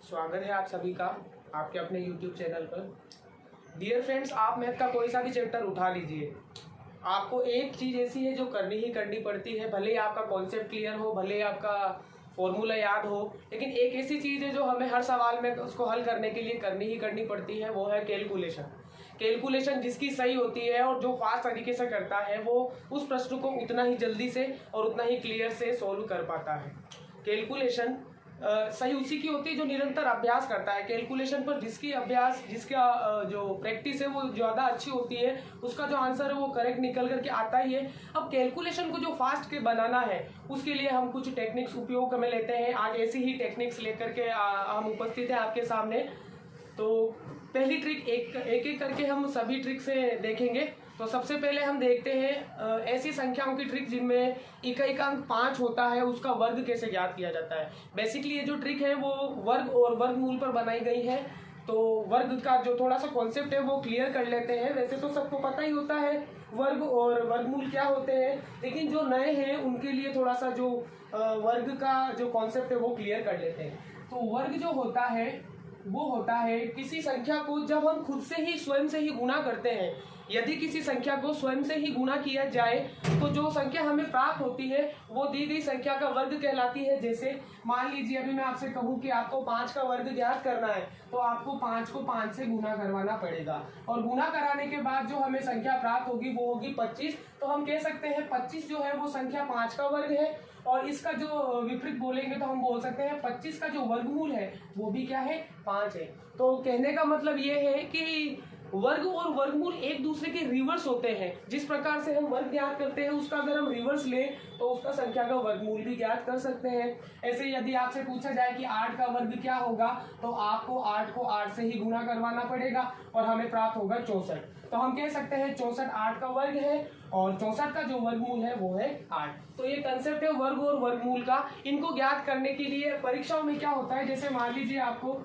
स्वागत है आप सभी का आपके अपने YouTube चैनल पर। डियर फ्रेंड्स, आप मैथ का कोई सा भी चैप्टर उठा लीजिए, आपको एक चीज़ ऐसी है जो करनी ही करनी पड़ती है। भले ही आपका कॉन्सेप्ट क्लियर हो, भले ही आपका फॉर्मूला याद हो, लेकिन एक ऐसी चीज़ है जो हमें हर सवाल में उसको हल करने के लिए करनी ही करनी पड़ती है, वो है कैलकुलेशन। कैलकुलेशन जिसकी सही होती है और जो फास्ट तरीके से करता है, वो उस प्रश्न को उतना ही जल्दी से और उतना ही क्लियर से सोल्व कर पाता है। कैलकुलेशन सही उसी की होती है जो निरंतर अभ्यास करता है। कैलकुलेशन पर जिसका जो प्रैक्टिस है वो ज़्यादा अच्छी होती है, उसका जो आंसर है वो करेक्ट निकल करके आता ही है। अब कैलकुलेशन को जो फास्ट के बनाना है, उसके लिए हम कुछ टेक्निक्स उपयोग में लेते हैं। आज ऐसी ही टेक्निक्स लेकर के हम उपस्थित हैं आपके सामने। तो पहली ट्रिक एक करके हम सभी ट्रिक से देखेंगे। तो सबसे पहले हम देखते हैं ऐसी संख्याओं की ट्रिक जिनमें इकाई का अंक 5 होता है, उसका वर्ग कैसे ज्ञात किया जाता है। बेसिकली ये जो ट्रिक है वो वर्ग और वर्गमूल पर बनाई गई है। तो वर्ग का जो थोड़ा सा कॉन्सेप्ट है वो क्लियर कर लेते हैं। वैसे तो सबको पता ही होता है वर्ग और वर्गमूल क्या होते हैं, लेकिन जो नए हैं उनके लिए थोड़ा सा जो वर्ग का जो कॉन्सेप्ट है वो क्लियर कर लेते हैं। तो वर्ग जो होता है वो होता है किसी संख्या को जब हम खुद से ही स्वयं से ही गुणा करते हैं। यदि किसी संख्या को स्वयं से ही गुणा किया जाए तो जो संख्या हमें प्राप्त होती है वो दी गई संख्या का वर्ग कहलाती है। जैसे मान लीजिए अभी मैं आपसे कहूँ कि आपको 5 का वर्ग ज्ञात करना है, तो आपको 5 को 5 से गुणा करवाना पड़ेगा और गुणा कराने के बाद जो हमें संख्या प्राप्त होगी वो होगी 25। तो हम कह सकते हैं 25 जो है वो संख्या 5 का वर्ग है। और इसका जो विपरीत बोलेंगे तो हम बोल सकते हैं 25 का जो वर्गमूल है वो भी क्या है, 5 है। तो कहने का मतलब ये है कि वर्ग और वर्गमूल एक दूसरे के रिवर्स होते हैं। जिस प्रकार से हम वर्ग ज्ञात करते हैं उसका अगर हम रिवर्स लें तो उसका संख्या का वर्गमूल भी ज्ञात कर सकते हैं। ऐसे यदि आपसे पूछा जाए कि 8 का वर्ग क्या होगा, तो आपको 8 को 8 से ही गुणा करवाना पड़ेगा और हमें प्राप्त होगा 64। तो हम कह सकते हैं 64 8 का वर्ग है और 64 का जो वर्गमूल है वो है 8। तो ये कंसेप्ट है वर्ग और वर्गमूल का। इनको ज्ञात करने के लिए परीक्षाओं में क्या होता है, जैसे मान लीजिए आपको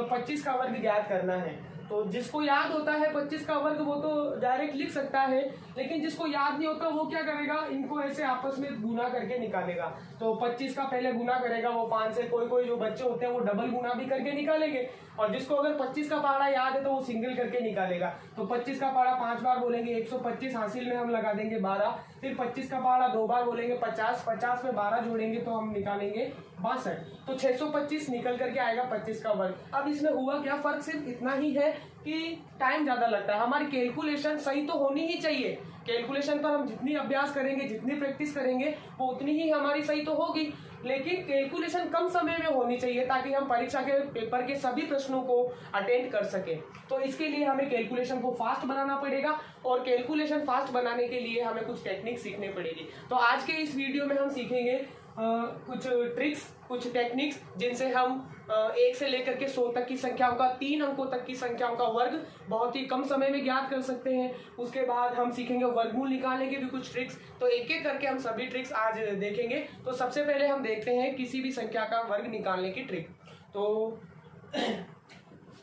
25 का वर्ग ज्ञात करना है, तो जिसको याद होता है 25 का वर्ग वो तो डायरेक्ट लिख सकता है, लेकिन जिसको याद नहीं होता वो क्या करेगा, इनको ऐसे आपस में गुना करके निकालेगा। तो 25 का पहले गुना करेगा वो 5 से। कोई जो बच्चे होते हैं वो डबल गुना भी करके निकालेंगे, और जिसको अगर 25 का पहाड़ा याद है तो वो सिंगल करके निकालेगा। तो 25 का पहाड़ा 5 बार बोलेंगे 125, हासिल में हम लगा देंगे 12। फिर 25 का पहाड़ा 2 बार बोलेंगे 50, 50 में 12 जोड़ेंगे तो हम निकालेंगे 62। तो 625 निकल करके आएगा 25 का वर्ग। अब इसमें हुआ क्या, फर्क सिर्फ इतना ही है कि टाइम ज्यादा लगता है। हमारी कैलकुलेशन सही तो होनी ही चाहिए। कैलकुलेशन पर हम जितनी अभ्यास करेंगे, जितनी प्रैक्टिस करेंगे, वो उतनी ही हमारी सही तो होगी, लेकिन कैलकुलेशन कम समय में होनी चाहिए ताकि हम परीक्षा के पेपर के सभी प्रश्नों को अटेंड कर सके। तो इसके लिए हमें कैलकुलेशन को फास्ट बनाना पड़ेगा, और कैलकुलेशन फास्ट बनाने के लिए हमें कुछ टेक्निक सीखनी पड़ेगी। तो आज के इस वीडियो में हम सीखेंगे कुछ ट्रिक्स, कुछ टेक्निक्स जिनसे हम 1 से लेकर के 100 तक की संख्याओं का, 3 अंकों तक की संख्याओं का वर्ग बहुत ही कम समय में ज्ञात कर सकते हैं। उसके बाद हम सीखेंगे वर्गमूल निकालने के भी कुछ ट्रिक्स। तो एक एक करके हम सभी ट्रिक्स आज देखेंगे। तो सबसे पहले हम देखते हैं किसी भी संख्या का वर्ग निकालने की ट्रिक। तो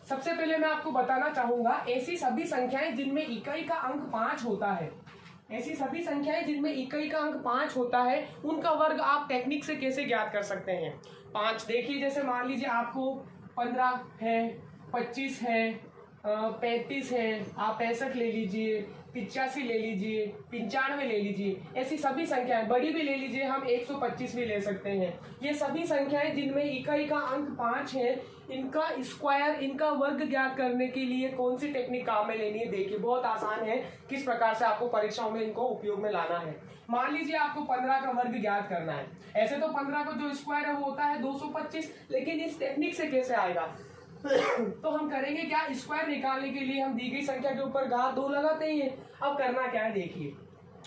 सबसे पहले मैं आपको बताना चाहूंगा ऐसी सभी संख्याएं जिनमें इकाई का अंक 5 होता है, ऐसी सभी संख्याएं जिनमें इकाई का अंक 5 होता है, उनका वर्ग आप टेक्निक से कैसे ज्ञात कर सकते हैं। 5 देखिए, जैसे मान लीजिए आपको 15 है, 25 है, 35 है, आप 65 ले लीजिए, 85 ले लीजिए, 95 ले लीजिए। ऐसी सभी संख्याएं, बड़ी भी ले लीजिए, हम 125 भी ले सकते हैं। ये सभी संख्याएं जिनमें इकाई का अंक 5 है, इनका स्क्वायर, इनका वर्ग ज्ञात करने के लिए कौन सी टेक्निक काम में लेनी है। देखिए बहुत आसान है किस प्रकार से आपको परीक्षाओं में इनको उपयोग में लाना है। मान लीजिए आपको 15 का वर्ग ज्ञात करना है। ऐसे तो 15 का जो स्क्वायर है वो होता है 225, लेकिन इस टेक्निक से कैसे आएगा तो हम करेंगे क्या, स्क्वायर निकालने के लिए हम दी गई संख्या के ऊपर घात 2 लगाते हैं। अब करना क्या है, देखिए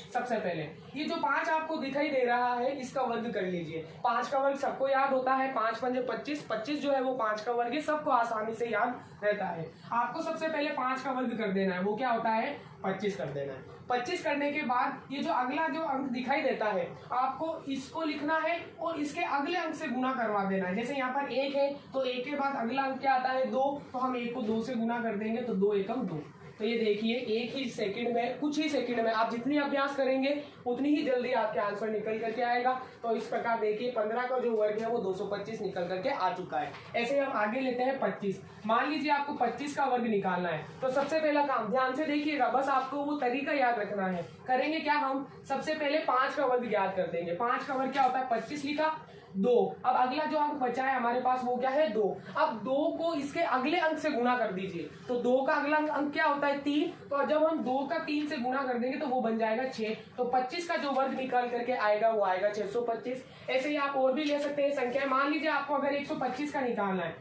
सबसे पहले ये जो 5 आपको दिखाई दे रहा है इसका वर्ग कर लीजिए। 5 का वर्ग सबको याद होता है, 5 पंजे 25, 25 जो है वो 5 का वर्ग है, सबको आसानी से याद रहता है। आपको सबसे पहले 5 का वर्ग कर देना है, वो क्या होता है, 25 कर देना है। 25 करने के बाद ये जो अगला जो अंक दिखाई देता है, आपको इसको लिखना है और इसके अगले अंक से गुना करवा देना है। जैसे यहाँ पर 1 है तो 1 के बाद अगला अंक क्या आता है, 2, तो हम 1 को 2 से गुना कर देंगे तो 2 एकम 2। तो ये देखिए एक ही सेकंड में, कुछ ही सेकंड में आप जितनी अभ्यास करेंगे उतनी ही जल्दी आपके आंसर निकल करके आएगा। तो इस प्रकार देखिए 15 का जो वर्ग है वो 225 निकल करके आ चुका है। ऐसे हम आगे लेते हैं 25। मान लीजिए आपको 25 का वर्ग निकालना है, तो सबसे पहला काम ध्यान से देखिएगा, बस आपको वो तरीका याद रखना है। करेंगे क्या, हम सबसे पहले 5 का वर्ग याद कर देंगे। 5 का वर्ग क्या होता है, 25 लिखा, 2। अब अगला जो अंक बचा है हमारे पास वो क्या है, 2। अब 2 को इसके अगले अंक से गुणा कर दीजिए, तो 2 का अगला अंक क्या होता है, 3। तो जब हम 2 का 3 से गुणा कर देंगे तो वो बन जाएगा 6। तो 25 का जो वर्ग निकाल करके आएगा वो आएगा 625। ऐसे ही आप और भी ले सकते हैं संख्या। मान लीजिए आपको अगर 125 का निकालना है,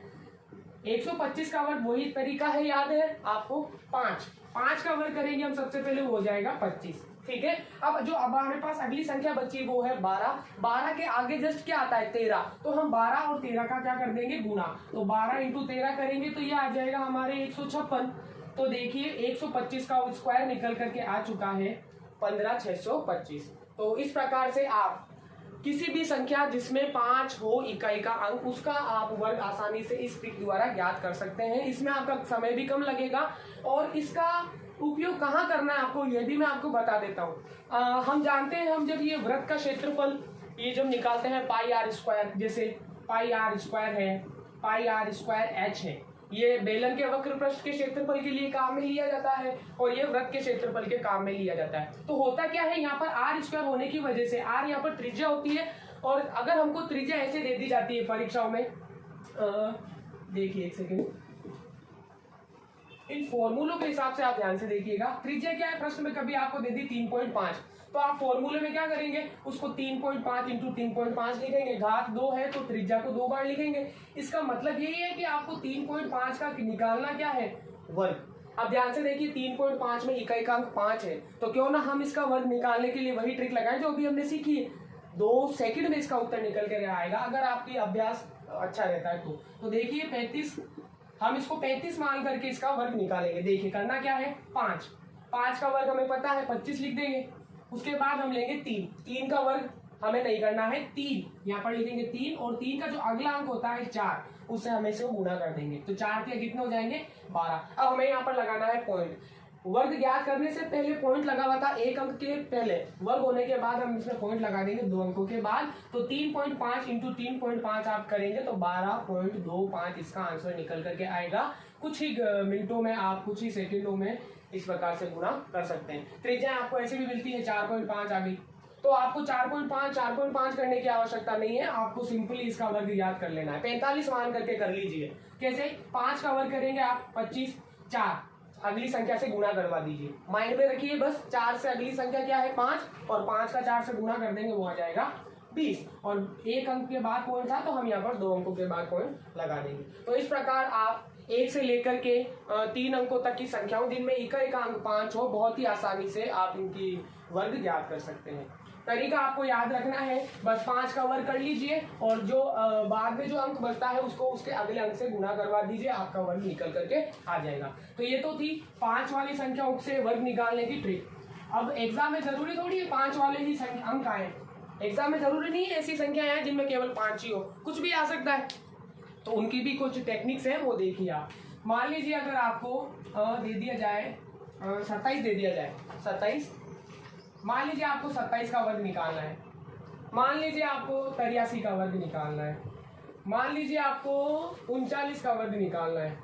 125 का वर्ग वही तरीका है, याद है आपको, 5 का वर्ग करेंगे हम सबसे पहले, वो हो जाएगा 25। ठीक है। अब जो अब हमारे पास अगली संख्या बची वो है 12 के आगे जस्ट क्या आता है, 13। तो हम 12 और 13 का क्या कर देंगे, गुना। तो 12 इंटू 13 करेंगे तो ये आ जाएगा हमारे 156। तो देखिए 125 का स्क्वायर निकल करके आ चुका है 15625। तो इस प्रकार से आप किसी भी संख्या जिसमें 5 हो इकाई का अंक, उसका आप वर्ग आसानी से इस ट्रिक द्वारा ज्ञात कर सकते हैं। इसमें आपका समय भी कम लगेगा और इसका उपयोग कहाँ करना है आपको ये भी मैं आपको बता देता हूँ। हम जानते हैं, हम जब ये वृत्त का क्षेत्रफल ये जब निकालते हैं पाई आर स्क्वायर, जैसे पाई आर स्क्वायर है, पाई आर स्क्वायर एच है, ये बेलन के वक्र पृष्ठ के क्षेत्रफल के लिए काम में लिया जाता है और ये वृत्त के क्षेत्रफल के काम में लिया जाता है। तो होता क्या है, यहाँ पर आर स्क्वायर होने की वजह से, आर यहाँ पर त्रिज्या होती है, और अगर हमको त्रिज्या ऐसे दे दी जाती है परीक्षाओं में, देखिए एक सेकेंड, इन फॉर्मूलों के हिसाब से आप ध्यान से देखिएगा। त्रिज्या क्या है, प्रश्न में कभी आपको दे दी 3.5, तो आप फॉर्मूले में क्या करेंगे, उसको 3.5 इंटू 3.5 लिखेंगे, घात 2 है तो त्रिज्या को 2 बार लिखेंगे। इसका मतलब यही है कि आपको 3.5 का निकालना क्या है, वर्ग। अब ध्यान से देखिए 3.5 में इकाई का अंक 5 है, तो क्यों ना हम इसका वर्ग निकालने के लिए वही ट्रिक लगाएं जो अभी हमने सीखी है। 2 सेकंड में इसका उत्तर निकल कर आएगा अगर आपकी अभ्यास अच्छा रहता है तो देखिए 35, हम इसको 35 मान करके इसका वर्ग निकालेंगे। देखिए करना क्या है, 5 का वर्ग हमें पता है 25 लिख देंगे। उसके बाद हम लेंगे 3 का वर्ग हमें नहीं करना है, 3 यहाँ पर लिखेंगे 3, और 3 का जो अगला अंक होता है 4, उससे हमें इसे गुणा कर देंगे। तो 4 के कितने हो जाएंगे, 12। अब हमें यहाँ पर लगाना है पॉइंट। वर्ग ज्ञात करने से पहले पॉइंट लगा हुआ था, एक अंक के पहले, वर्ग होने के बाद हम इसमें पॉइंट लगा देंगे 2 अंकों के बाद। तो 3.5 इंटू 3.5 आप करेंगे तो 12.25 इसका आंसर निकल करके आएगा। कुछ ही मिनटों में आप, कुछ ही सेकंडों में इस प्रकार से गुणा कर सकते हैं। त्रिज्या आपको ऐसे भी मिलती है 4.5 आ गई, तो आपको 4.5 करने की आवश्यकता नहीं है, आपको सिंपली इसका वर्ग याद कर लेना है। 45 मान करके कर लीजिए। कैसे, 5 का वर्ग करेंगे आप 25, 4 अगली संख्या से गुणा करवा दीजिए, माइंड में रखिए बस। 4 से अगली संख्या क्या है, 5, और 5 का 4 से गुणा कर देंगे वो आ जाएगा 20, और 1 अंक के बाद पॉइंट था तो हम यहाँ पर 2 अंकों के बाद पॉइंट लगा देंगे। तो इस प्रकार आप 1 से लेकर के 3 अंकों तक की संख्याओं जिनमें इकाई का अंक 5 हो, बहुत ही आसानी से आप इनकी वर्ग ज्ञात कर सकते हैं। तरीका आपको याद रखना है, बस 5 का वर्ग कर लीजिए और जो बाद में जो अंक बचता है उसको उसके अगले अंक से गुणा करवा दीजिए, आपका वर्ग निकल करके आ जाएगा। तो ये तो थी 5 वाली संख्याओं से वर्ग निकालने की ट्रिक। अब एग्जाम में जरूरी थोड़ी है 5 वाले ही अंक आए, एग्जाम में जरूरी नहीं है ऐसी संख्याएं हैं जिनमें केवल 5 ही हो, कुछ भी आ सकता है। तो उनकी भी कुछ टेक्निक्स हैं, वो देखिए आप। मान लीजिए अगर आपको दे दिया जाए 27 दे दिया जाए, 27, मान लीजिए आपको 27 का वर्ग निकालना है, मान लीजिए आपको 83 का वर्ग निकालना है, मान लीजिए आपको 39 का वर्ग निकालना है,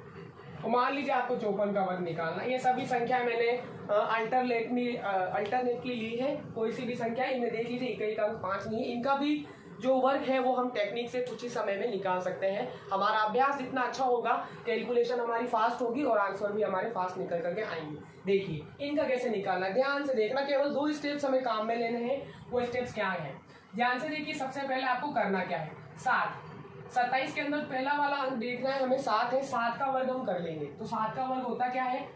और मान लीजिए आपको 54 का वर्ग निकालना है। ये सभी संख्या मैंने अल्टरनेटली ली है, कोई सी भी संख्या इनमें देख लीजिए, इकाई का अंक 5 नहीं है, इनका भी जो वर्ग है वो हम टेक्निक से कुछ ही समय में निकाल सकते हैं। हमारा अभ्यास जितना अच्छा होगा, कैलकुलेशन हमारी फास्ट होगी और आंसर भी हमारे फास्ट निकल करके आएंगे। देखिए इनका कैसे निकालना, ध्यान से देखना, केवल 2 स्टेप्स हमें काम में लेने हैं। वो स्टेप्स क्या है, ध्यान से देखिए। सबसे पहले आपको करना क्या है, 7, 27 के अंदर पहला वाला अंक देखना है हमें, 7 है, 7 का वर्ग हम कर लेंगे। तो 7 का वर्ग होता क्या है,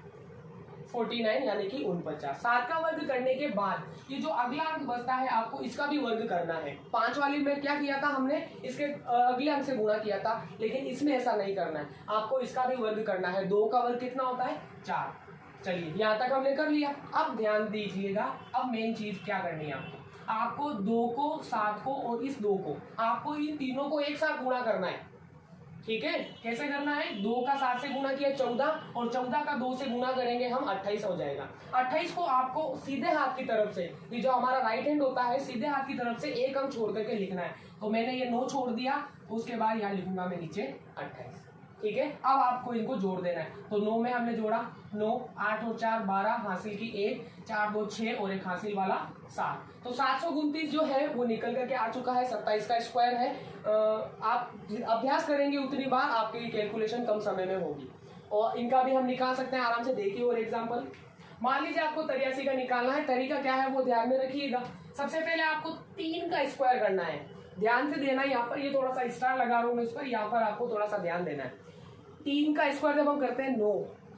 49 यानी कि 49। 7 का वर्ग करने के बाद ये जो अगला अंक बचता है आपको इसका भी वर्ग करना है। 5 वाली में क्या किया था हमने, इसके अगले अंक से गुणा किया था, लेकिन इसमें ऐसा नहीं करना है, आपको इसका भी वर्ग करना है। 2 का वर्ग कितना होता है, 4। चलिए यहाँ तक हमने कर लिया। अब ध्यान दीजिएगा, अब मेन चीज क्या करनी है आपको 2 को, 7 को और इस 2 को, आपको इन तीनों को एक साथ गुणा करना है। ठीक है, कैसे करना है, 2 का 7 से गुना किया 14 और 14 का 2 से गुना करेंगे हम 28 हो जाएगा। 28 को आपको सीधे हाथ की तरफ से, ये जो हमारा राइट हैंड होता है, सीधे हाथ की तरफ से एक अंक छोड़ करके लिखना है। तो मैंने ये 9 छोड़ दिया, उसके बाद यहाँ लिखूंगा मैं नीचे 28। ठीक है, अब आपको इनको जोड़ देना है। तो 9 में हमने जोड़ा 9, 8 और 4 12, हासिल की 1, 4 2 6 और एक हासिल वाला 7। तो 729 जो है वो निकल करके आ चुका है, 27 का स्क्वायर है। आप अभ्यास करेंगे उतनी बार आपकी कैलकुलेशन कम समय में होगी। और इनका भी हम निकाल सकते हैं आराम से। देखिए और एग्जाम्पल, मान लीजिए आपको 83 का निकालना है। तरीका क्या है वो ध्यान में रखिएगा। सबसे पहले आपको 3 का स्क्वायर करना है, ध्यान से देना। यहाँ पर ये थोड़ा सा स्टार लगा रहा हूँ मैं इस पर, यहाँ पर आपको थोड़ा सा ध्यान देना है। 3 का स्क्वायर जब हम करते हैं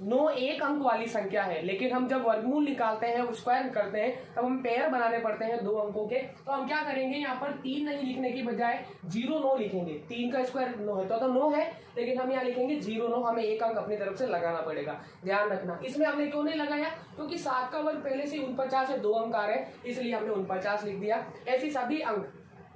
9 एक अंक वाली संख्या है, लेकिन हम जब वर्गमूल निकालते हैं, स्क्वायर करते हैं, तब हम पेयर बनाने पड़ते हैं 2 अंकों के। तो हम क्या करेंगे, यहाँ पर 3 नहीं लिखने की बजाय 0 लिखेंगे। 3 का स्क्वायर 9 है तो 9 है, लेकिन हम यहाँ लिखेंगे 0 हमें एक अंक अपनी तरफ से लगाना पड़ेगा। ध्यान रखना, इसमें हमने क्यों नहीं लगाया, क्योंकि 7 का वर्ग पहले से 49 है, 2 अंक आ रहे हैं, इसलिए हमने 49 लिख दिया। ऐसी सभी अंक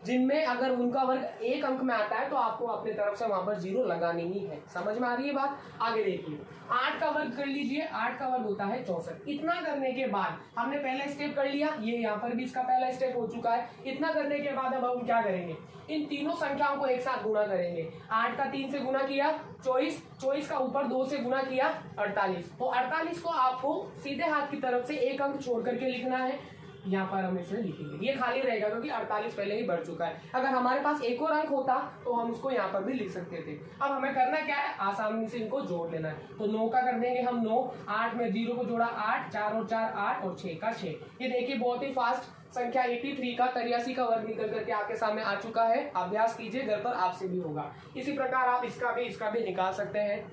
जिनमें अगर उनका वर्ग एक अंक में आता है तो आपको अपनी तरफ से वहां पर 0 लगानी ही है। समझ में आ रही है बात। आगे देखिए, 8 का वर्ग कर लीजिए। 8 का वर्ग होता है 64। इतना करने के बाद हमने पहला स्टेप कर लिया, ये यहाँ पर भी इसका पहला स्टेप हो चुका है। इतना करने के बाद अब हम क्या करेंगे, इन तीनों संख्याओं को एक साथ गुणा करेंगे। 8 का 3 से गुणा किया 24, 24 का ऊपर 2 से गुणा किया 48। तो 48 को आपको सीधे हाथ की तरफ से एक अंक छोड़ करके लिखना है। यहाँ पर हम इसे लिखेंगे, ये खाली रहेगा क्योंकि 48 पहले ही बढ़ चुका है। अगर हमारे पास एक और अंक होता तो हम उसको यहाँ पर भी लिख सकते थे। अब हमें करना क्या है, आसानी से इनको जोड़ लेना है। तो 9 का कर देंगे हम 9, 8 में 0 को जोड़ा 8, 4 और 4 8 और 6 का 6। ये देखिए बहुत ही फास्ट संख्या 83 का 83 का वर्ग निकल करके आपके सामने आ चुका है। अभ्यास कीजिए घर पर, आपसे भी होगा। इसी प्रकार आप इसका भी निकाल सकते हैं।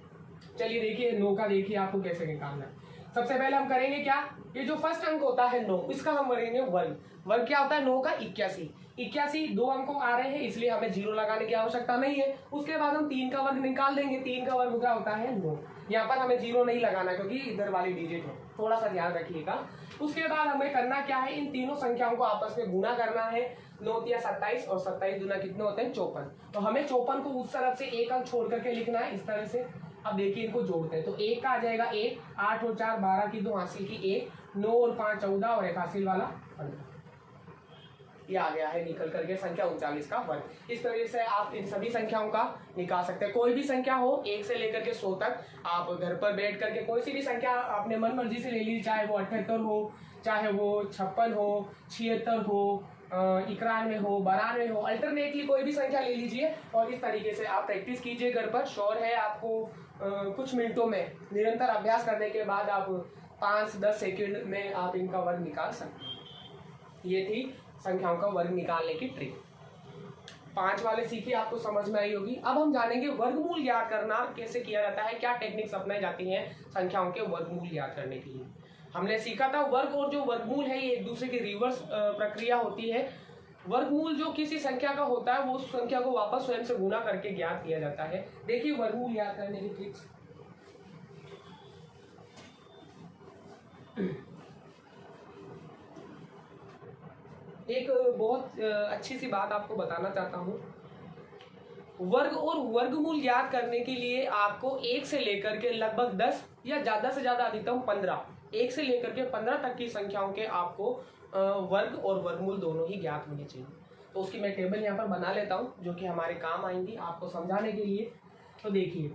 चलिए देखिए 9 का देखिए आपको कैसे निकालना है। सबसे पहले हम करेंगे क्या, ये जो फर्स्ट अंक होता है 9, इसका हम करेंगे वर्ग। वर्ग क्या होता है 9 का 81। 81 2 अंकों आ रहे हैं, इसलिए हमें 0 लगाने की आवश्यकता नहीं है। उसके बाद हम 3 का वर्ग निकाल देंगे। 3 का वर्ग क्या होता है 9। यहाँ पर हमें 0 नहीं लगाना क्योंकि इधर वाली डिजिट है, थोड़ा सा ध्यान रखिएगा। उसके बाद हमें करना क्या है, इन तीनों संख्याओं को आपस में गुणा करना है। 9 या 27 और 27 गुना कितने होते हैं 54। तो हमें 54 को उस तरफ से एक अंक छोड़ करके लिखना है इस तरह से। अब देखिए इनको जोड़ते हैं। तो 1 का आ जाएगा 1, 8 और 4 12 की 2 हासिल की 1, 9 और 5 14 और एक हासिल वाला 15। ये आ गया है निकल करके संख्या 39 का वर्ग। इस तरह से आप इन सभी संख्याओं का निकाल सकते हैं। कोई भी संख्या हो 1 से लेकर के 100 तक, आप घर पर बैठ करके कोई सी भी संख्या अपने मन मर्जी से ले लीजिए, चाहे वो 78 हो, चाहे वो 56 हो, 76 हो, 91 हो, 92 हो, अल्टरनेटली कोई भी संख्या ले लीजिए और इस तरीके से आप प्रैक्टिस कीजिए घर पर। श्योर है आपको कुछ मिनटों में निरंतर अभ्यास करने के बाद आप 5-10 सेकंड में आप इनका वर्ग निकाल सकते हैं। ये थी संख्याओं का वर्ग निकालने की ट्रिक। 5 वाले सीखी, आपको समझ में आई होगी। अब हम जानेंगे वर्गमूल ज्ञात करना कैसे किया जाता है, क्या टेक्निक्स अपनाई जाती हैं संख्याओं के वर्गमूल ज्ञात करने के लिए। हमने सीखा था वर्ग और जो वर्गमूल है ये एक दूसरे की रिवर्स प्रक्रिया होती है। वर्गमूल जो किसी संख्या का होता है वो उस संख्या को वापस स्वयं से गुणा करके ज्ञात किया जाता है। देखिए वर्गमूल ज्ञात करने की ट्रिक्स। एक बहुत अच्छी सी बात आपको बताना चाहता हूँ। वर्ग और वर्गमूल ज्ञात करने के लिए आपको 1 से लेकर के लगभग 10 या ज्यादा से ज्यादा अधिकतम 15, 1 से लेकर के 15 तक की संख्याओं के आपको वर्ग और वर्गमूल दोनों ही ज्ञात होने चाहिए। तो उसकी मैं टेबल यहाँ पर बना लेता हूँ जो कि हमारे काम आएंगी आपको समझाने के लिए। तो देखिए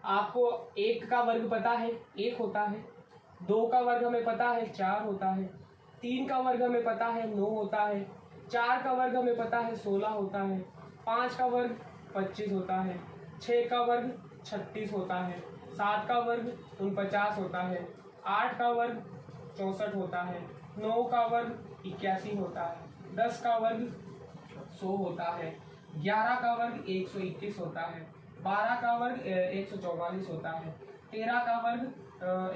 आपको 1 का वर्ग पता है 1 होता है, 2 का वर्ग हमें पता है 4 होता है, 3 का वर्ग हमें पता है 9 होता है, 4 का वर्ग हमें पता है 16 होता है, 5 का वर्ग 25 होता है, 6 का वर्ग 36 होता है, 7 का वर्ग 49 होता है, 8 का वर्ग 64 होता है, 9 का वर्ग 81 होता है, 10 का वर्ग 100 होता है, 11 का वर्ग 121 होता है, 12 का वर्ग 144 होता है, 13 का वर्ग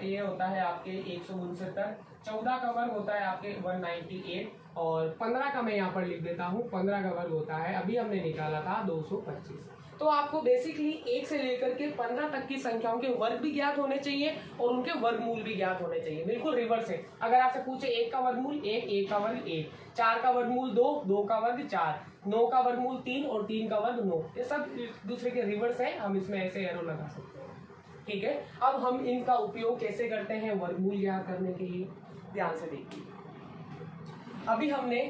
ये होता है आपके 169, 14 का वर्ग होता है आपके 198 और 15 का मैं यहाँ पर लिख देता हूँ। 15 का वर्ग होता है, अभी हमने निकाला था 225। तो आपको बेसिकली 1 से लेकर के 15 तक की संख्याओं के वर्ग भी ज्ञात होने चाहिए और उनके वर्गमूल भी ज्ञात होने चाहिए। बिल्कुल रिवर्स है। अगर आपसे पूछे 1 का वर्गमूल 1, 1 का वर्ग 1, 4 का वर्गमूल 2, 2 का वर्ग 4, 9 का वर्गमूल 3 और 3 का वर्ग 9, ये सब दूसरे के रिवर्स है, हम इसमें ऐसे एरो लगा सकते हैं। ठीक है, अब हम इनका उपयोग कैसे करते हैं वर्गमूल ज्ञात करने के लिए, ध्यान से देखिए। अभी हमने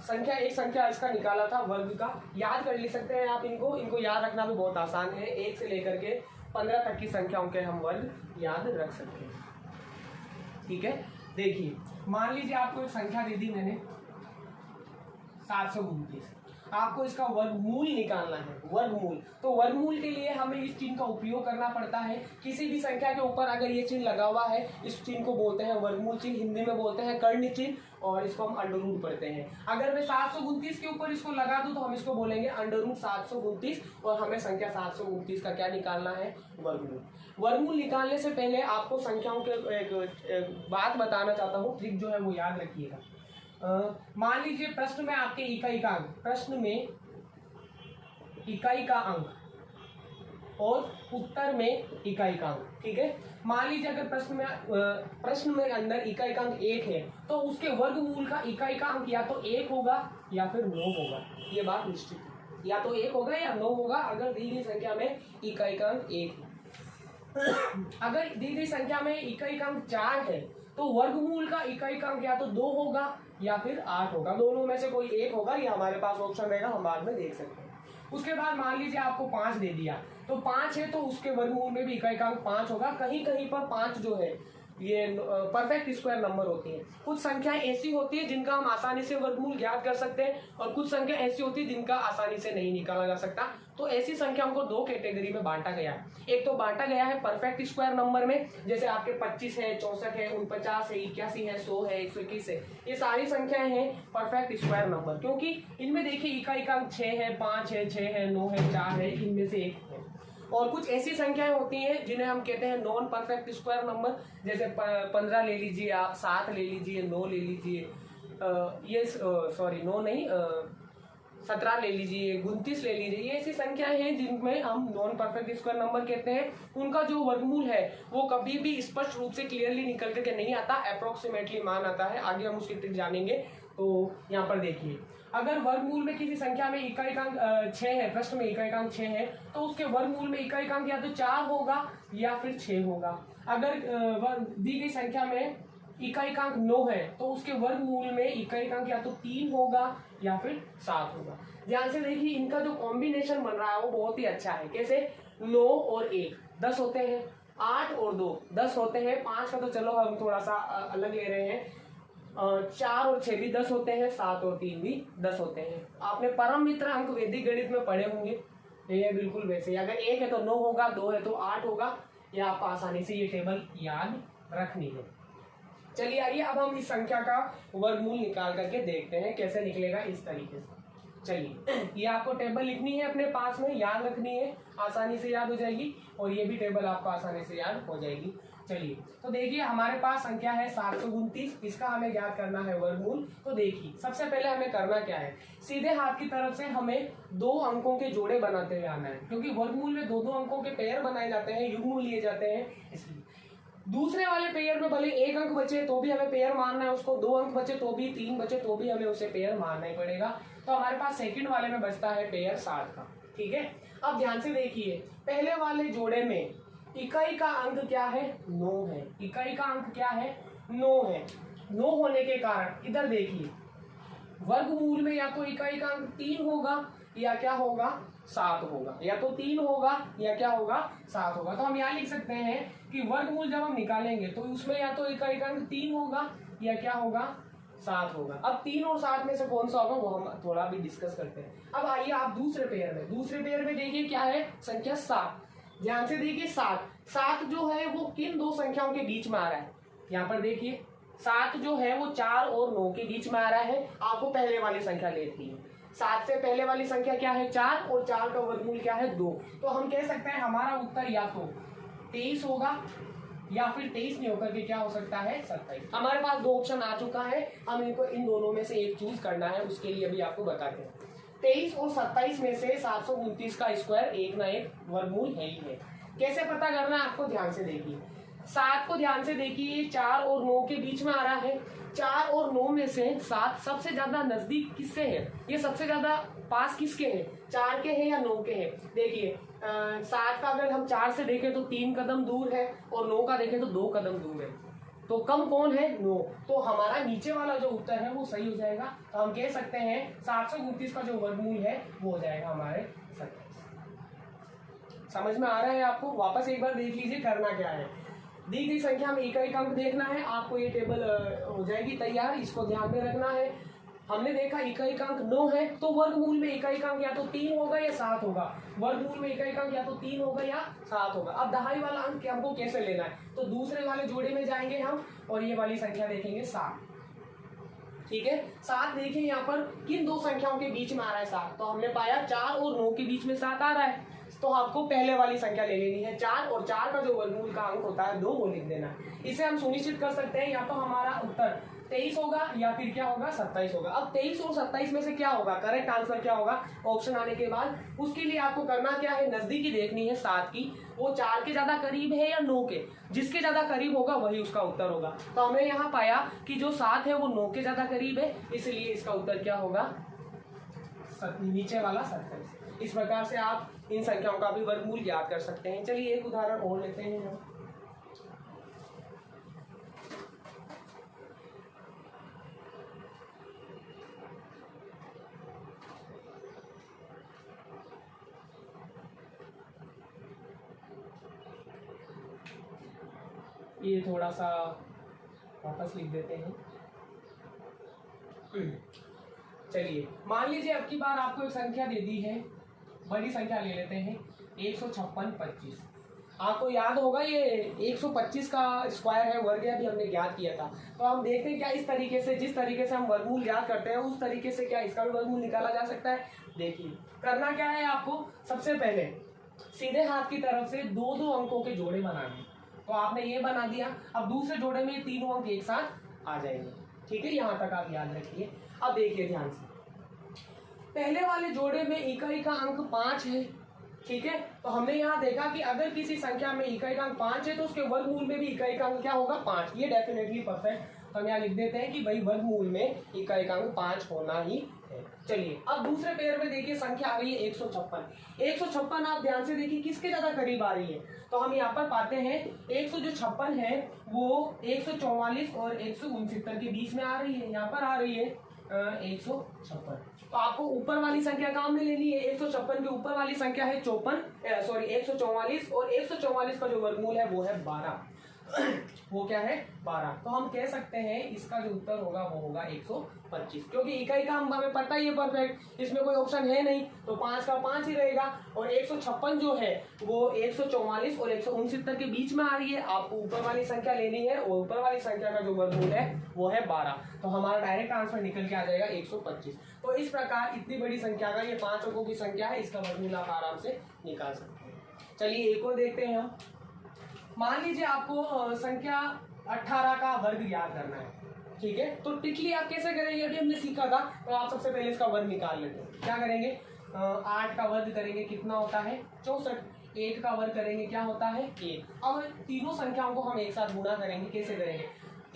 एक संख्या इसका निकाला था वर्ग का, याद कर ले सकते हैं आप इनको याद रखना भी बहुत आसान है। 1 से लेकर के 15 तक की संख्याओं के हम वर्ग याद रख सकते हैं। ठीक है, देखिए मान लीजिए आपको एक संख्या दे दी मैंने 729, आपको इसका वर्गमूल निकालना है, वर्गमूल। तो वर्गमूल के लिए हमें इस चिन्ह का उपयोग करना पड़ता है। किसी भी संख्या के ऊपर अगर ये चिन्ह लगा हुआ है, इस चिन्ह को बोलते हैं वर्गमूल चिन्ह, हिंदी में बोलते हैं कर्ण चिन्ह, और इसको हम अंडर रूट पढ़ते हैं। अगर मैं 729 के ऊपर इसको लगा दूं तो हम इसको बोलेंगे अंडर रूट 729, और हमें संख्या 729 का क्या निकालना है, वर्गमूल। वर्गमूल निकालने से पहले आपको संख्याओं के एक बात बताना चाहता हूँ, ट्रिक जो है वो याद रखिएगा। मान लीजिए प्रश्न में आपके इकाई का अंक, प्रश्न में इकाई का अंक और उत्तर में इकाई का अंक। ठीक है, मान लीजिए अगर प्रश्न में अंदर इकाई का अंक 1 है तो उसके वर्गमूल का इकाई का अंक या तो 1 होगा या फिर 9 होगा, ये बात निश्चित है, या तो 1 होगा या 9 होगा अगर दी गई संख्या में इकाई का अंक 1 है। अगर दी गई संख्या में इकाई का अंक 4 है तो वर्गमूल का इकाई का अंक या तो 2 होगा या फिर 8 होगा, दोनों में से कोई एक होगा, ये हमारे पास ऑप्शन रहेगा, हम बाद में देख सकते हैं। उसके बाद मान लीजिए आपको 5 दे दिया, तो 5 है तो उसके वर्गमूल में भी इकाई का अंक 5 होगा। कहीं कहीं पर 5 जो है ये परफेक्ट स्क्वायर नंबर होती है। कुछ संख्याएं ऐसी होती है जिनका हम आसानी से वर्गमूल ज्ञात कर सकते हैं, और कुछ संख्या ऐसी होती है जिनका आसानी से नहीं निकाला जा सकता। तो ऐसी संख्याओं को 2 कैटेगरी में बांटा गया है। एक तो बांटा गया है परफेक्ट स्क्वायर नंबर में, जैसे आपके 25 है, 64 है, 49 है, 81 है, 100 है, 121 है, ये सारी संख्याएं हैं परफेक्ट स्क्वायर नंबर, क्योंकि इनमें देखिए इकाई का अंक 6 है, 5 है, 6 है, 9 है, 4 है, इनमें से एक है। और कुछ ऐसी संख्याएं होती हैं जिन्हें हम कहते हैं नॉन परफेक्ट स्क्वायर नंबर, जैसे 15 ले लीजिए आप, 7 ले लीजिए, 9 ले लीजिए, ये सॉरी 9 नहीं, 17 ले लीजिए, 29 ले लीजिए, ये ऐसी संख्याएं हैं जिनमें हम नॉन परफेक्ट स्क्वायर नंबर कहते हैं। उनका जो वर्गमूल है वो कभी भी स्पष्ट रूप से क्लियरली निकल करके नहीं आता, अप्रोक्सीमेटली मान आता है। आगे हम उसकी ट्रिक जानेंगे। तो यहाँ पर देखिए, अगर वर्गमूल में किसी संख्या में इकाई का अंक 6 है, प्रश्न में इकाई का अंक 6 है, तो उसके वर्गमूल में इकाई का अंक या तो 4 होगा या फिर 6 होगा। अगर दी गई संख्या में इकाई का अंक 9 है तो उसके वर्गमूल में इकाई का अंक या तो 3 होगा या फिर 7 होगा। ध्यान से देखिए, इनका जो कॉम्बिनेशन बन रहा है वो बहुत ही अच्छा है। कैसे, 9 और 1 10 होते हैं, 8 और 2 10 होते हैं, 5 का तो चलो हम थोड़ा सा अलग ले रहे हैं, 4 और 6 भी 10 होते हैं, 7 और 3 भी 10 होते हैं। आपने परम मित्र अंक वैदिक गणित में पढ़े होंगे, ये बिल्कुल वैसे ही। अगर 1 है तो 9 होगा, 2 है तो 8 होगा, या आप आसानी से ये टेबल याद रखनी है। चलिए आइए अब हम इस संख्या का वर्गमूल निकाल करके देखते हैं कैसे निकलेगा इस तरीके से। चलिए, ये आपको टेबल लिखनी है अपने पास में, याद रखनी है, आसानी से याद हो जाएगी, और ये भी टेबल आपको आसानी से याद हो जाएगी। चलिए, तो देखिए हमारे पास संख्या है 729, इसका हमें ज्ञात करना है वर्गमूल। तो देखिए सबसे पहले हमें करना क्या है, सीधे हाथ की तरफ से हमें 2 अंकों के जोड़े बनाते हुए आना है, क्योंकि वर्गमूल में 2-2 अंकों के पेयर बनाए जाते हैं, युग्म लिए जाते हैं, इसलिए दूसरे वाले पेयर में भले 1 अंक बचे तो भी हमें पेयर मानना है उसको, 2 अंक बचे तो भी, 3 बचे तो भी हमें उसे पेयर मानना ही पड़ेगा। तो हमारे पास सेकंड वाले में बचता है पेयर 7 का। ठीक है, अब ध्यान से देखिए, पहले वाले जोड़े में इकाई का अंक क्या है, 9 है। इकाई का अंक क्या है, 9 है। 9 होने के कारण इधर देखिए, वर्गमूल में या तो इकाई का अंक 3 होगा या क्या होगा, 7 होगा, या तो 3 होगा या क्या होगा, 7 होगा। तो हम यहाँ लिख सकते हैं कि वर्गमूल जब हम निकालेंगे तो उसमें या तो इकाई का अंक 3 होगा या क्या होगा, 7 होगा। अब 3 और 7 में से कौन सा होगा वो हम थोड़ा भी डिस्कस करते हैं। अब आइए आप दूसरे पेयर में देखिए क्या है, संख्या 7। ध्यान से देखिए, 7 जो है वो किन 2 संख्याओं के बीच में आ रहा है, यहाँ पर देखिए 7 जो है वो 4 और 9 के बीच में आ रहा है। आपको पहले वाली संख्या लेती है, 7 से पहले वाली संख्या क्या है, 4, और 4 का वर्गमूल क्या है, 2। तो हम कह सकते हैं हमारा उत्तर या तो 23 होगा या फिर 23 नहीं होकर के क्या हो सकता है, 27। हमारे पास 2 ऑप्शन आ चुका है, हम इनको इन दोनों में से एक चूज करना है, उसके लिए अभी आपको बताते हैं। 23 और 27 में से 729 का स्क्वायर एक ना एक वर्गमूल है ही है। कैसे पता करना है आपको, ध्यान से देखिए, 7 को ध्यान से देखिए, 4 और 9 के बीच में आ रहा है, 4 और 9 में से 7 सबसे ज्यादा नजदीक किससे है, ये सबसे ज्यादा पास किसके हैं, 4 के हैं या 9 के हैं। देखिए 7 का अगर हम 4 से देखें तो 3 कदम दूर है और 9 का देखें तो 2 कदम दूर है, तो कम कौन है, 9। तो हमारा नीचे वाला जो उत्तर है वो सही हो जाएगा। तो हम कह सकते हैं 729 का जो वर्गमूल है वो हो जाएगा हमारे 27। समझ में आ रहा है आपको? वापस एक बार देख लीजिए करना क्या है। दी गई संख्या में इकाई अंक देखना है आपको, ये टेबल हो जाएगी तैयार, इसको ध्यान में रखना है। हमने देखा इकाई अंक 9 है, तो वर्गमूल में इकाई अंक या तो 3 होगा या 7 होगा। वर्गमूल में इकाई अंक या तो 3 होगा या 7 होगा। अब दहाई वाला अंक हमको कैसे लेना है, तो दूसरे वाले जोड़े में जाएंगे हम और ये वाली संख्या देखेंगे 7। ठीक है, 7 देखें यहाँ पर किन दो संख्याओं के बीच में आ रहा है 7, तो हमने पाया 4 और 9 के बीच में 7 आ रहा है। तो आपको पहले वाली संख्या ले लेनी है 4, और 4 का जो वर्गमूल का अंक होता है 2 वो लिख देना। इसे हम सुनिश्चित कर सकते हैं, या तो हमारा उत्तर 23 होगा या फिर क्या होगा 27 होगा। अब 23 और 27 में से क्या होगा, करेक्ट आंसर क्या होगा ऑप्शन आने के बाद। उसके लिए आपको करना क्या है, नजदीकी देखनी है 7 की, वो 4 के ज्यादा करीब है या 9 के, जिसके ज्यादा करीब होगा वही उसका उत्तर होगा। तो हमने यहाँ पाया कि जो 7 है वो 9 के ज्यादा करीब है, इसलिए इसका उत्तर क्या होगा, नीचे वाला 27। इस प्रकार से आप इन संख्याओं का भी वर्गमूल ज्ञात कर सकते हैं। चलिए एक उदाहरण और लेते हैं हम। ये थोड़ा सा वापस लिख देते हैं। चलिए मान लीजिए अब की बार आपको एक संख्या दे दी है, बड़ी संख्या ले लेते हैं 15625। आपको याद होगा ये 125 का स्क्वायर है, वर्ग है, अभी हमने ज्ञात किया था। तो हम देखते हैं क्या इस तरीके से, जिस तरीके से हम वर्गमूल ज्ञात करते हैं उस तरीके से क्या इसका भी वर्गमूल निकाला जा सकता है। देखिए करना क्या है आपको, सबसे पहले सीधे हाथ की तरफ से 2-2 अंकों के जोड़े बनाने। तो आपने ये बना दिया, अब दूसरे जोड़े में ये तीनों अंक एक साथ आ जाएंगे। ठीक है, यहाँ तक आप याद रखिए। अब देखिए ध्यान से, पहले वाले जोड़े में इकाई का अंक 5 है। ठीक है, तो हमने यहाँ देखा कि अगर किसी संख्या में इकाई का अंक 5 है तो उसके वर्गमूल में भी इकाई का अंक क्या होगा, 5। ये डेफिनेटली परफेक्ट। तो हम यहाँ लिख देते हैं कि भाई वर्गमूल में इकाई का अंक 5 होना ही है। चलिए अब दूसरे पेयर में देखिए संख्या आ रही है 156। 156 आप ध्यान से देखिए किसके ज्यादा करीब आ रही है, तो हम यहाँ पर पाते हैं 156 है वो 144 और 169 के बीच में आ रही है। यहाँ पर आ रही है 156। तो आपको ऊपर वाली संख्या काम में लेनी है। 156 के ऊपर वाली संख्या है 144, और 144 का जो वर्गमूल है वो है 12। वो क्या है 12। तो हम कह सकते हैं इसका जो उत्तर होगा वो होगा 125, क्योंकि इकाई का हम हमें पता ही है परफेक्ट, इसमें कोई ऑप्शन है नहीं, तो 5 का 5 ही रहेगा। और 156 जो है वो 144 और 169 के बीच में आ रही है। आपको ऊपर वाली संख्या लेनी है और ऊपर वाली संख्या का जो वर्गमूल है वो है 12। तो हमारा डायरेक्ट आंसर निकल के आ जाएगा 125। तो इस प्रकार इतनी बड़ी संख्या का, ये 5 अंकों की संख्या है, इसका वर्गमूल आप आराम से निकाल सकते हैं। चलिए एक और देखते हैं हम। मान लीजिए आपको संख्या 18 का वर्ग ज्ञात करना है। ठीक है, तो टिकली आप कैसे करेंगे, अभी हमने सीखा था। तो आप सबसे पहले इसका वर्ग निकाल लेते हैं। क्या करेंगे, 8 का वर्ग करेंगे, कितना होता है 64। 1 का वर्ग करेंगे, क्या होता है 1। अब तीनों संख्याओं को हम एक साथ गुणा करेंगे। कैसे करेंगे,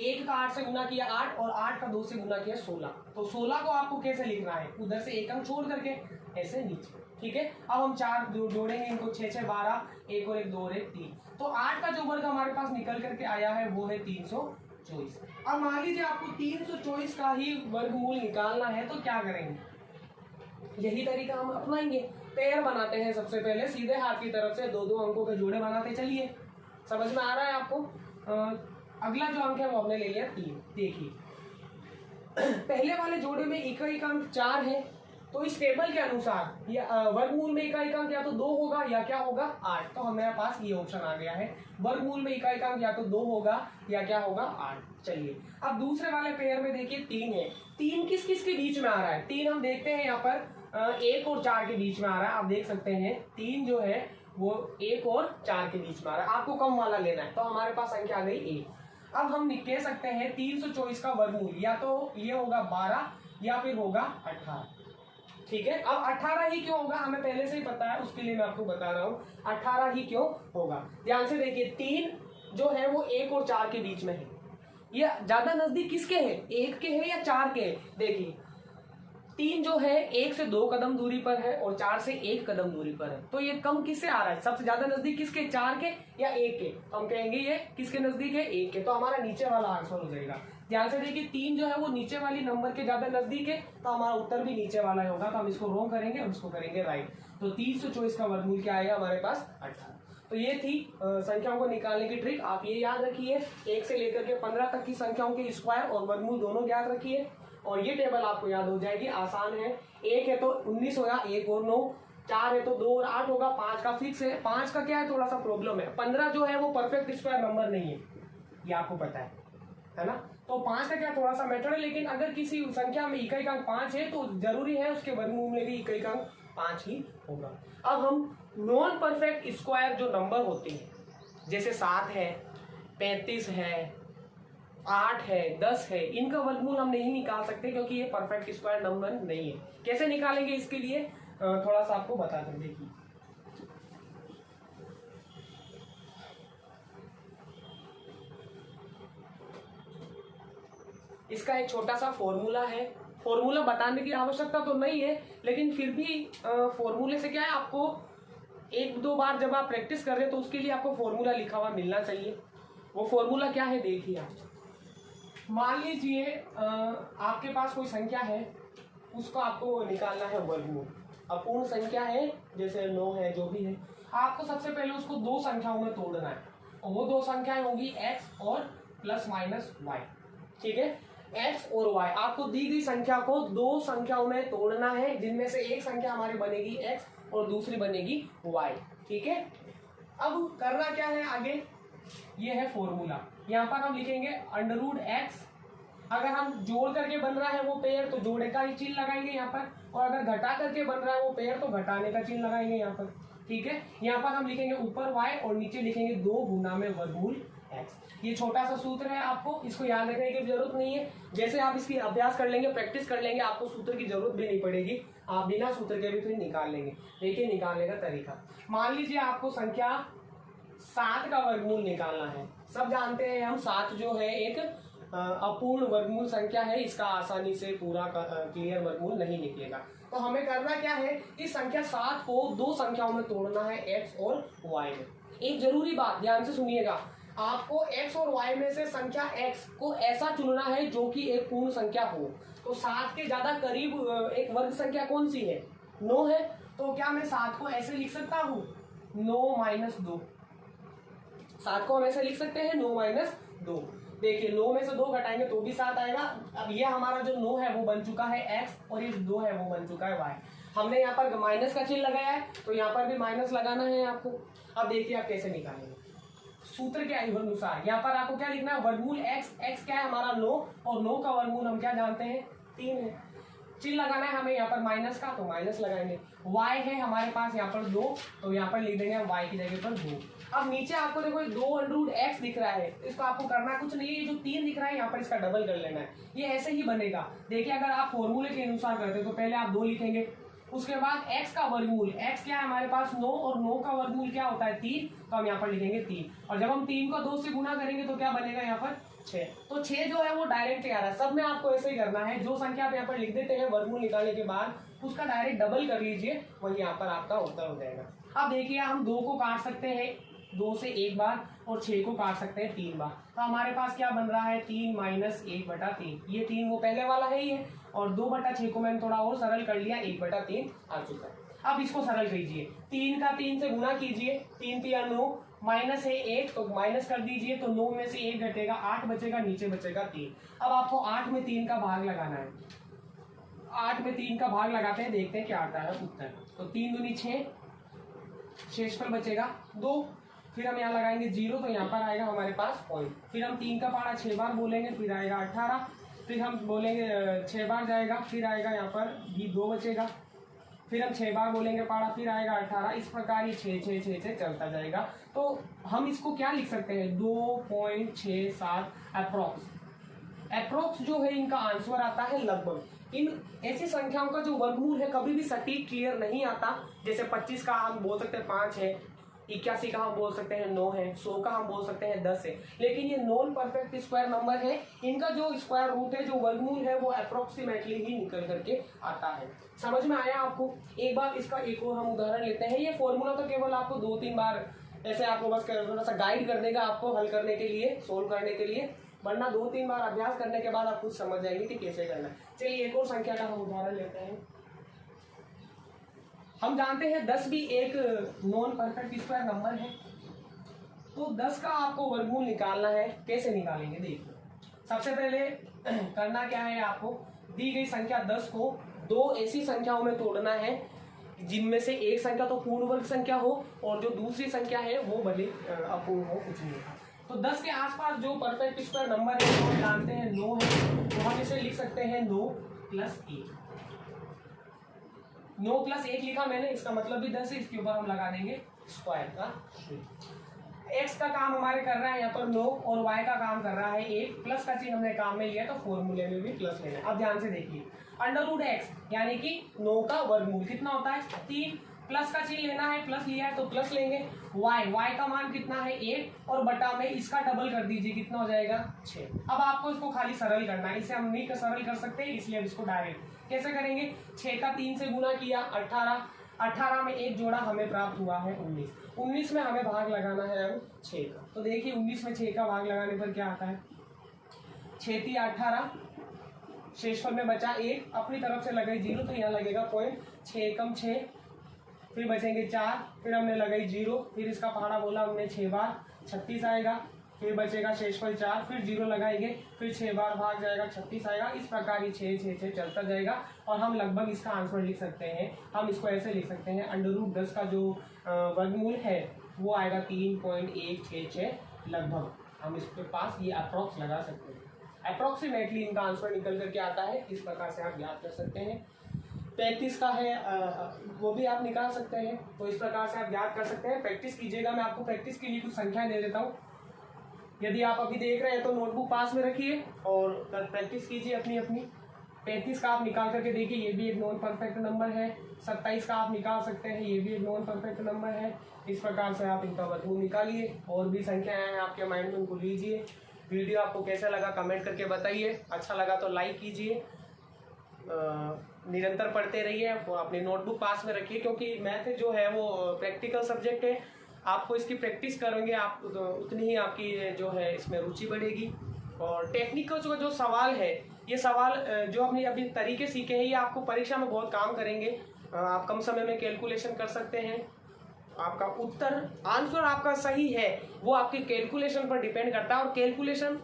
1 का 8 से गुना किया 8, और 8 का 2 से गुना किया 16। तो 16 को आपको कैसे लिखना है, उधर से एक अंक छोड़ करके ऐसे नीचे। ठीक है, अब हम 4 जोड़ेंगे इनको, 6 6 12, 1 और 1 2 और 1 3। तो 8 का जो वर्ग हमारे पास निकल करके आया है वो है 324। अब मान लीजिए आपको 324 का ही वर्गमूल निकालना है, तो क्या करेंगे, यही तरीका हम अपनाएंगे। पेयर बनाते हैं सबसे पहले, सीधे हाथ की तरफ से 2-2 अंकों के जोड़े बनाते चलिए। समझ में आ रहा है आपको। अगला जो अंक है वो हमने ले लिया 3। देखिए पहले वाले जोड़े में इकाई का अंक 4 है, तो इस टेबल के अनुसार ये वर्गमूल में इकाई का अंक या तो 2 होगा या क्या होगा 8। तो हमारे पास ये ऑप्शन आ गया है, वर्गमूल में इकाई का अंक या तो 2 होगा या क्या होगा 8। चलिए अब दूसरे वाले पेयर में देखिए 3 है। 3 किस किस के बीच में आ रहा है, 3 हम देखते हैं यहाँ पर 1 और 4 के बीच में आ रहा है। आप देख सकते हैं 3 जो है वो 1 और 4 के बीच में आ रहा है। आपको कम वाला लेना है, तो हमारे पास संख्या आ गई 1। अब हम कह सकते हैं 324 का वर्गमूल या तो ये होगा 12 या फिर होगा 18। ठीक है, अब 18 ही क्यों होगा, हमें पहले से ही पता है, उसके लिए मैं आपको बता रहा हूँ 18 ही क्यों होगा। ध्यान से देखिए 3 जो है वो 1 और 4 के बीच में है, ये ज्यादा नजदीक किसके है, 1 के है या 4 के है? देखिए 3 जो है 1 से 2 कदम दूरी पर है और 4 से 1 कदम दूरी पर है, तो ये कम किससे आ रहा है, सबसे ज्यादा नजदीक किसके, 4 के या 1 के? तो हम कहेंगे ये किसके नजदीक है, 1 के। तो हमारा नीचे वाला आंसर हो जाएगा। ध्यान से देखिए 3 जो है वो नीचे वाली नंबर के ज्यादा नजदीक है, तो हमारा उत्तर भी नीचे वाला होगा। तो हम इसको रॉन्ग करेंगे और इसको करेंगे राइट। तो 324 का वर्गमूल क्या आएगा हमारे पास, 18। तो ये थी संख्याओं को निकालने की ट्रिक। आप ये याद रखिए 1 से लेकर के 15 तक की संख्याओं के स्क्वायर और वर्गमूल दोनों याद रखिए, और ये टेबल आपको याद हो जाएगी, आसान है। 1 है तो 19 होगा, 1 और 9, 4 है तो 2 और 8 होगा, 5 का फिक्स है। 5 का क्या है, थोड़ा सा प्रॉब्लम है। 15 जो है वो परफेक्ट स्क्वायर नंबर नहीं है, ये आपको पता है ना। तो 5 का क्या थोड़ा सा मैटर है, लेकिन अगर किसी संख्या में इकाई का अंक 5 है तो जरूरी है उसके वर्गमूल में भी इकाई का अंक 5 ही होगा। अब हम नॉन परफेक्ट स्क्वायर जो नंबर होते हैं, जैसे 7 है, 35 है, 8 है, 10 है, इनका वर्गमूल हम नहीं निकाल सकते क्योंकि ये परफेक्ट स्क्वायर नंबर नहीं है। कैसे निकालेंगे, इसके लिए थोड़ा सा आपको बता दें। देखिए इसका एक छोटा सा फॉर्मूला है, फॉर्मूला बताने की आवश्यकता तो नहीं है, लेकिन फिर भी फॉर्मूले से क्या है, आपको 1-2 बार जब आप प्रैक्टिस कर रहे हैं तो उसके लिए आपको फॉर्मूला लिखा हुआ मिलना चाहिए। वो फॉर्मूला क्या है देखिए आप, मान लीजिए आपके पास कोई संख्या है, उसको आपको निकालना है वर्गमूल। अपूर्ण संख्या है, जैसे 9 है, जो भी है, आपको सबसे पहले उसको 2 संख्याओं में तोड़ना है, और वो 2 संख्याएं होंगी x और प्लस माइनस y। ठीक है, x और y आपको दी गई संख्या को 2 संख्याओं में तोड़ना है, जिनमें से एक संख्या हमारी बनेगी x और दूसरी बनेगी y। ठीक है, अब करना क्या है आगे, ये है फॉर्मूला। यहाँ पर हम लिखेंगे √x। अगर हम जोड़ करके बन रहा है वो पेयर तो जोड़े का ही चिन्ह लगाएंगे यहाँ पर, और अगर घटा करके बन रहा है वो पेयर तो घटाने का चिन्ह लगाएंगे यहाँ पर। ठीक है, यहाँ पर हम लिखेंगे ऊपर y और नीचे लिखेंगे 2 गुना में वर्गमूल x। ये छोटा सा सूत्र है, आपको इसको याद रखने की जरूरत नहीं है। जैसे आप इसकी अभ्यास कर लेंगे, प्रैक्टिस कर लेंगे, आपको सूत्र की जरूरत भी नहीं पड़ेगी, आप बिना सूत्र के भी फिर निकाल लेंगे। देखिए निकालने का तरीका, मान लीजिए आपको संख्या 7 का वर्गमूल निकालना है। सब जानते हैं हम 7 जो है एक अपूर्ण वर्गमूल संख्या है, इसका आसानी से पूरा क्लियर वर्गमूल नहीं निकलेगा। तो हमें करना क्या है, इस संख्या 7 को 2 संख्याओं में तोड़ना है, x और y में। एक जरूरी बात ध्यान से सुनिएगा, आपको x और y में से संख्या x को ऐसा चुनना है जो कि एक पूर्ण संख्या हो। तो 7 के ज्यादा करीब एक वर्ग संख्या कौन सी है, 9 है। तो क्या मैं 7 को ऐसे लिख सकता हूँ, 9 - 2। 7 को हम ऐसे लिख सकते हैं 9 - 2। देखिए 9 में से 2 घटाएंगे तो भी 7 आएगा। अब ये हमारा जो 9 है वो बन चुका है x और ये 2 है वो बन चुका है y। हमने यहाँ पर माइनस का चिन्ह लगाया है तो यहाँ पर भी माइनस लगाना है आपको। अब देखिए आप कैसे निकालेंगे, सूत्र के अनुसार यहाँ पर आपको क्या लिखना है, वर्गमूल x क्या है हमारा 9, और 9 का वर्गमूल हम क्या जानते हैं 3 है। चिन्ह लगाना है हमें यहाँ पर माइनस का, तो माइनस लगाएंगे। y है हमारे पास यहाँ पर 2, तो यहाँ पर लिख देंगे y की जगह पर 2। अब नीचे आपको देखो 2 √x दिख रहा है, इसको आपको करना कुछ नहीं है, ये जो 3 दिख रहा है यहाँ पर इसका डबल कर लेना है, ये ऐसे ही बनेगा। देखिए अगर आप फॉर्मूले के अनुसार करते हो तो पहले आप 2 लिखेंगे, उसके बाद x का वर्गमूल, x क्या है हमारे पास 9, और 9 का वर्गमूल क्या होता है 3, तो हम यहाँ पर लिखेंगे 3। और जब हम 3 को 2 से गुना करेंगे तो क्या बनेगा यहाँ पर 6। तो 6 जो है वो डायरेक्ट आ रहा है। सब में आपको ऐसे ही करना है, जो संख्या आप यहाँ पर लिख देते हैं वर्गमूल निकालने के बाद उसका डायरेक्ट डबल कर लीजिए, वही यहाँ पर आपका उत्तर हो जाएगा। अब देखिए हम 2 को काट सकते हैं 2 से 1 बार, और 6 को काट सकते हैं 3 बार। तो हमारे पास क्या बन रहा है 3 - 1/3। ये 3 वो पहले वाला है ही है, और 2/6 को मैंने थोड़ा और सरल कर लिया, 1/3 आ चुका है। अब इसको सरल कीजिए, 3 का 3 से गुना कीजिए, 3 × 9, माइनस है 1 तो माइनस कर दीजिए, तो 9 में से 1 घटेगा, 8 बचेगा, नीचे बचेगा 3। अब आपको 8 में 3 का भाग लगाना है। 8 में 3 का भाग लगाते हैं, देखते हैं क्या आता है उत्तर। तो 3 दूनी 6, शेषफल बचेगा 2। फिर हम यहाँ लगाएंगे 0, तो यहाँ पर आएगा हमारे पास पॉइंट। फिर हम 3 का पारा 6 बार बोलेंगे, फिर आएगा 18। फिर हम बोलेंगे 6 बार जाएगा, फिर आएगा यहाँ पर भी 2 बचेगा। फिर हम 6 बार बोलेंगे पारा, फिर आएगा 18। इस प्रकार ये 6 6 6 6 चलता जाएगा। तो हम इसको क्या लिख सकते हैं 2.67 अप्रोक्स जो है इनका आंसर आता है लगभग। इन ऐसी संख्याओं का जो वर्गमूल है कभी भी सटीक क्लियर नहीं आता। जैसे 25 का हम बोल सकते हैं 5 है, 81 का हम बोल सकते हैं 9 है, 100 का हम बोल सकते हैं 10 है। लेकिन ये नॉन परफेक्ट स्क्वायर नंबर है, इनका जो स्क्वायर रूट है, जो वर्गमूल है, वो अप्रोक्सीमेटली ही निकल करके आता है। समझ में आया आपको? एक बार इसका एक और हम उदाहरण लेते हैं। ये फॉर्मूला तो केवल आपको 2-3 बार ऐसे आपको बस थोड़ा सा गाइड कर देगा आपको हल करने के लिए, सोल्व करने के लिए, वरना 2-3 बार अभ्यास करने के बाद आप खुद समझ जाएंगे कि कैसे करना है। चलिए एक और संख्या का हम उदाहरण लेते हैं। हम जानते हैं 10 भी एक नॉन परफेक्ट स्क्वायर नंबर है, तो 10 का आपको वर्गमूल निकालना है। कैसे निकालेंगे देखिए। सबसे पहले करना क्या है, आपको दी गई संख्या 10 को दो ऐसी संख्याओं में तोड़ना है जिनमें से एक संख्या तो पूर्ण वर्ग संख्या हो और जो दूसरी संख्या है वो भले अपूर्ण हो, कुछ नहीं। तो 10 के आसपास जो परफेक्ट स्क्वायर नंबर है वो जानते हैं 9 है, तो हम इसे लिख सकते हैं 9 + 1। 9 + 1 लिखा मैंने, इसका मतलब भी 10 है, इसके ऊपर हम लगा देंगे स्क्वायर का। एक्स का काम हमारे कर रहा है यहाँ पर 9 और वाई का काम कर रहा है 1, प्लस का चीज हमने काम में लिया तो फॉर्मूले में भी प्लस लेना है। अब ध्यान से देखिए, √x यानी कि 9 का वर्गमूल कितना होता है 3, प्लस का चीज लेना है, प्लस लिया है तो प्लस लेंगे। y का मान कितना है 1 और बटा में इसका डबल कर दीजिए, कितना हो जाएगा 6। अब आपको इसको खाली सरल करना है, इसे हम नहीं सरल कर सकते इसलिए अब इसको डायरेक्ट कैसे करेंगे। 6 का 3 से गुना किया 18, 18 में एक जोड़ा हमें प्राप्त हुआ है 19, 19 में हमें भाग लगाना है अब 6 का। तो देखिए 19 में 6 का भाग लगाने पर क्या आता है, 6 × 18, शेषफल में बचा 1, अपनी तरफ से लगाई 0 तो यहाँ लगेगा पॉइंट, 6 × 6, फिर बचेंगे 4, फिर हमने लगाई 0, फिर इसका पहाड़ा बोला हमने 6 बार 36 आएगा, फिर बचेगा शेषफल 4, फिर 0 लगाएंगे, फिर 6 बार भाग जाएगा 36 आएगा। इस प्रकार ही 6 6 6 चलता जाएगा और हम लगभग इसका आंसर लिख सकते हैं। हम इसको ऐसे लिख सकते हैं, √10 का जो वर्गमूल है वो आएगा 3.166 लगभग। हम इसके पास ये अप्रॉक्स लगा सकते हैं, अप्रॉक्सीमेटली इनका आंसर निकल करके आता है। इस प्रकार से आप याद कर सकते हैं। 35 का है वो भी आप निकाल सकते हैं, तो इस प्रकार से आप याद कर सकते हैं। प्रैक्टिस कीजिएगा। मैं आपको प्रैक्टिस के लिए कुछ संख्याएं दे देता हूँ। यदि आप अभी देख रहे हैं तो नोटबुक पास में रखिए और प्रैक्टिस कीजिए अपनी अपनी। 35 का आप निकाल करके देखिए, ये भी एक नॉन परफेक्ट नंबर है। 27 का आप निकाल सकते हैं, ये भी एक नॉन परफेक्ट नंबर है। इस प्रकार से आप इनका वर्गमूल निकालिए। और भी संख्याएं हैं आपके माइंड में, उनको लीजिए। वीडियो आपको कैसा लगा कमेंट करके बताइए। अच्छा लगा तो लाइक कीजिए। निरंतर पढ़ते रहिए, वो अपनी नोटबुक पास में रखिए, क्योंकि मैथ जो है वो प्रैक्टिकल सब्जेक्ट है। आपको इसकी प्रैक्टिस करेंगे आप तो उतनी ही आपकी जो है इसमें रुचि बढ़ेगी। और टेक्निकल जो सवाल है, ये सवाल जो हमने अभी तरीके सीखे हैं, ये आपको परीक्षा में बहुत काम करेंगे। आप कम समय में कैलकुलेशन कर सकते हैं। आपका उत्तर आंसर आपका सही है वो आपके कैलकुलेशन पर डिपेंड करता है। और कैलकुलेशन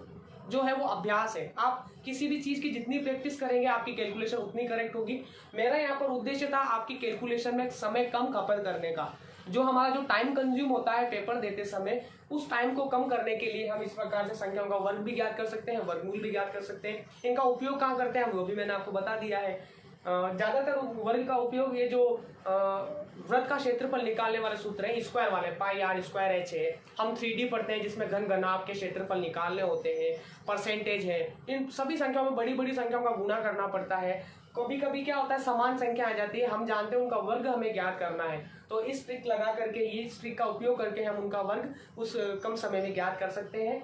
जो है वो अभ्यास है। आप किसी भी चीज़ की जितनी प्रैक्टिस करेंगे आपकी कैलकुलेशन उतनी करेक्ट होगी। मेरा यहाँ पर उद्देश्य था आपकी कैलकुलेशन में समय कम खपत करने का। जो हमारा जो टाइम कंज्यूम होता है पेपर देते समय, उस टाइम को कम करने के लिए हम इस प्रकार से संख्याओं का वर्ग भी ज्ञात कर सकते हैं, वर्गमूल भी ज्ञात कर सकते हैं। इनका उपयोग कहाँ करते हैं वो भी मैंने आपको बता दिया है। ज़्यादातर वर्ग का उपयोग ये जो वृत्त का क्षेत्रफल निकालने वाले सूत्र हैं, स्क्वायर वाले, πr²h है। हम 3D पढ़ते हैं जिसमें घन घनाभ के क्षेत्रफल निकालने होते हैं, परसेंटेज है। इन सभी संख्याओं में बड़ी बड़ी संख्याओं का गुणा करना पड़ता है। कभी कभी क्या होता है, समान संख्या आ जाती है, हम जानते हैं उनका वर्ग हमें ज्ञात करना है, तो इस ट्रिक लगा करके, ये ट्रिक का उपयोग करके हम उनका वर्ग उस कम समय में ज्ञात कर सकते हैं।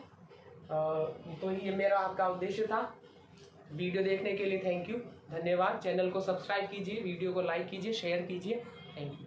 तो ये मेरा आपका उद्देश्य था। वीडियो देखने के लिए थैंक यू, धन्यवाद। चैनल को सब्सक्राइब कीजिए, वीडियो को लाइक कीजिए, शेयर कीजिए। Thank you.